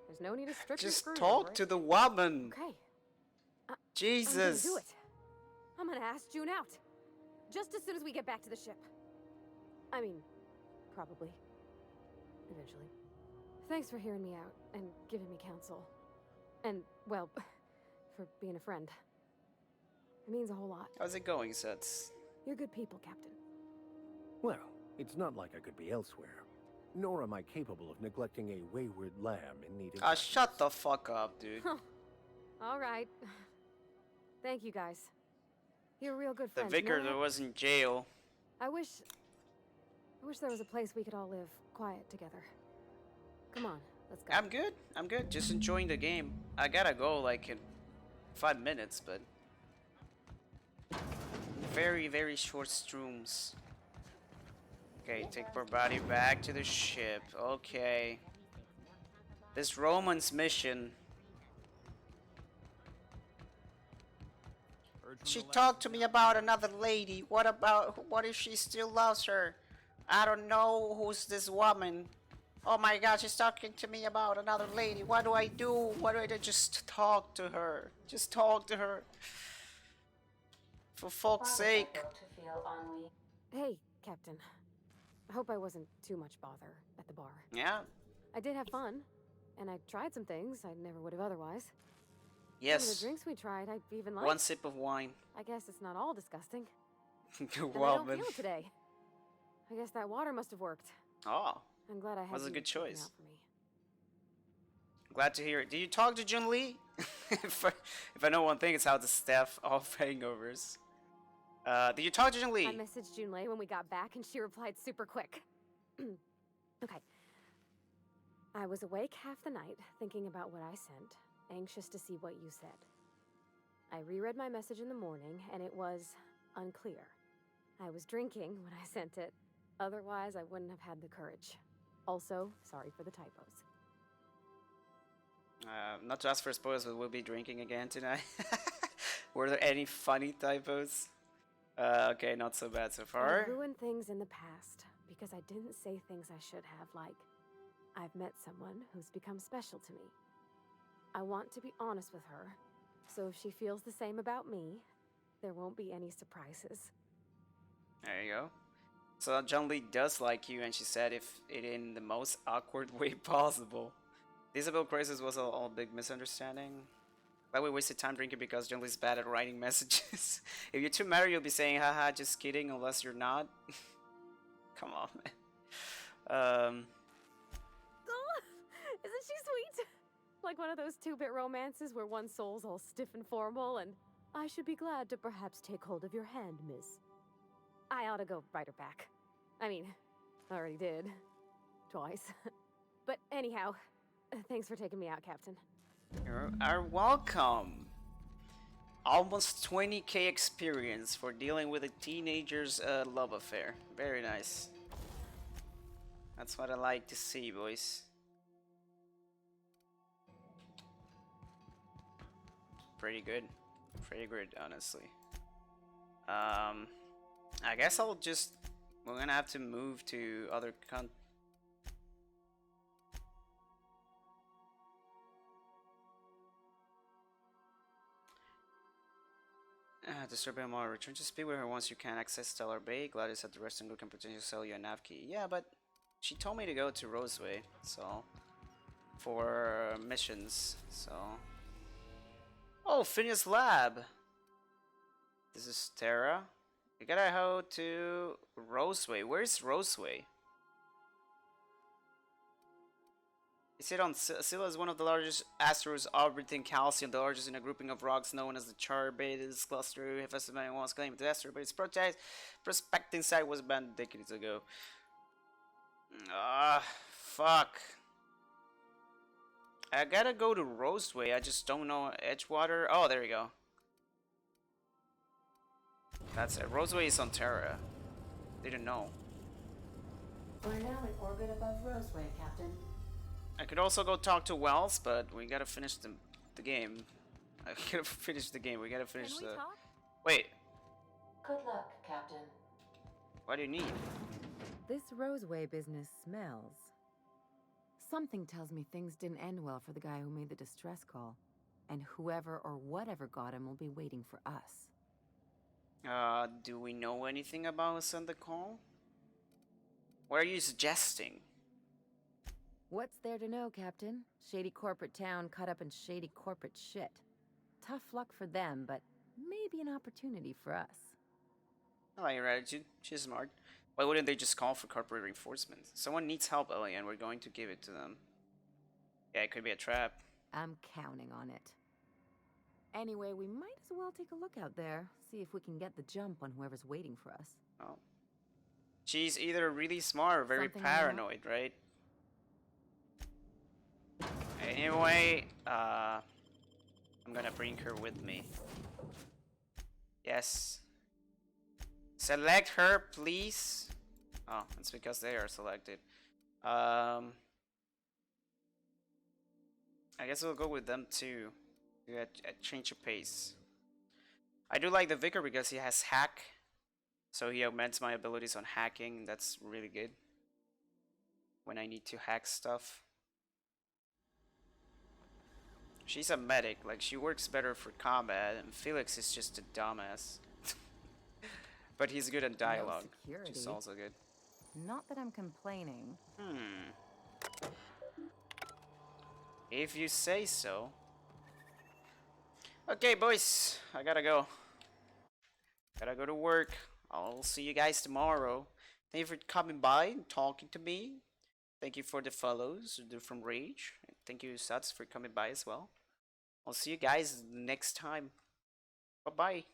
There's no need to strip your Just screws talk over to it. the woman. Okay. Jesus. I'm gonna do it. I'm gonna ask June out. Just as soon as we get back to the ship. I mean, probably. Eventually. Thanks for hearing me out and giving me counsel. And, well, for being a friend. It means a whole lot. How's it going, Suts? You're good people, Captain. Well, it's not like I could be elsewhere. Nor am I capable of neglecting a wayward lamb in need of... Shut the fuck up, dude. All right. Thank you, guys. You're real good The friends. vicar You know that what? was in jail. I wish there was a place we could all live quiet together. Come on, let's go. I'm good. I'm good. Just enjoying the game. I gotta go like in 5 minutes, but very, very short strooms. Okay, take our body back to the ship. Okay. This Roman's mission. She talked to me about another lady. What if she still loves her? I don't know who's this woman. Oh my god, she's talking to me about another lady. What do I do? What do I do? Just talk to her. Just talk to her. For fuck's sake. Hey, Captain. I hope I wasn't too much bother at the bar. Yeah? I did have fun, and I tried some things I never would have otherwise. Some of Yes. the drinks we tried, I even liked. One sip of wine. I guess it's not all disgusting. Good And I don't woman. feel it today. I guess that water must have worked. Oh, I'm glad I had was a you good looking choice. out for me. Glad to hear it. Did you talk to Jun Lee? if I know one thing, it's how to staff off hangovers. Did you talk to Jun Lee? I messaged Junlei when we got back, and she replied super quick. Okay. I was awake half the night, thinking about what I sent, anxious to see what you said. I reread my message in the morning, and it was unclear. I was drinking when I sent it. Otherwise, I wouldn't have had the courage. Also, sorry for the typos. Not to ask for spoilers, but we'll be drinking again tonight. Were there any funny typos? Okay, not so bad so far. I ruined things in the past because I didn't say things I should have, like, I've met someone who's become special to me. I want to be honest with her, so if she feels the same about me, there won't be any surprises. There you go. So Zhongli does like you, and she said if it in the most awkward way possible. The Isabel crisis was all a big misunderstanding. But we wasted time drinking because Zhongli's bad at writing messages. If you're too married, you'll be saying, haha, just kidding, unless you're not. Come on, man. Isn't she sweet? Like one of those 2-bit romances where one soul's all stiff and formal and I should be glad to perhaps take hold of your hand, miss. I ought to go write her back. I mean, I already did. Twice. But anyhow, thanks for taking me out, Captain. You are welcome. Almost 20k experience for dealing with a teenager's love affair. Very nice. That's what I like to see, boys. Pretty good. Pretty good, honestly. I guess I'll just... We're gonna have to move to other Disturbing more. Return to speak with her once you can access Stellar Bay. Gladys at the resting group can potentially sell you a nav key. Yeah, but she told me to go to Roseway, so... For missions, so... Oh, Phineas Lab! This is Terra. We gotta go to Roseway. Where's Roseway? Is it on Scylla is one of the largest asteroids orbiting Calcium, the largest in a grouping of rocks known as the Charybdis cluster. If estimating once claimed the asteroid, but its prospecting site was abandoned decades ago. Ah, fuck. I gotta go to Roseway. I just don't know Edgewater. Oh, there we go. That's it. Roseway is on Terra. Didn't know. We're now in orbit above Roseway, Captain. I could also go talk to Wells, but we gotta finish the game. I gotta finish the game. We gotta finish the... Talk? Wait. Good luck, Captain. What do you need? This Roseway business smells. Something tells me things didn't end well for the guy who made the distress call. And whoever or whatever got him will be waiting for us. Do we know anything about who sent the call? What are you suggesting? What's there to know, Captain? Shady corporate town caught up in shady corporate shit. Tough luck for them, but maybe an opportunity for us. I like your attitude. She's smart. Why wouldn't they just call for corporate reinforcements? Someone needs help, Ellie, and we're going to give it to them. Yeah, it could be a trap. I'm counting on it. Anyway, we might as well take a look out there, see if we can get the jump on whoever's waiting for us. Oh. She's either really smart or very Something paranoid, right? Anyway, I'm gonna bring her with me. Yes. Select her, please. Oh, it's because they are selected. I guess we'll go with them too. A change of pace. I do like the Vicar because he has hack, so he augments my abilities on hacking. That's really good when I need to hack stuff. She's a medic, like she works better for combat, and Felix is just a dumbass. But he's good at dialogue, which is also good. Not that I'm complaining. If you say so. Okay, boys, I gotta go. Gotta go to work. I'll see you guys tomorrow. Thank you for coming by and talking to me. Thank you for the follows from Rage. Thank you, Suts, for coming by as well. I'll see you guys next time. Bye-bye.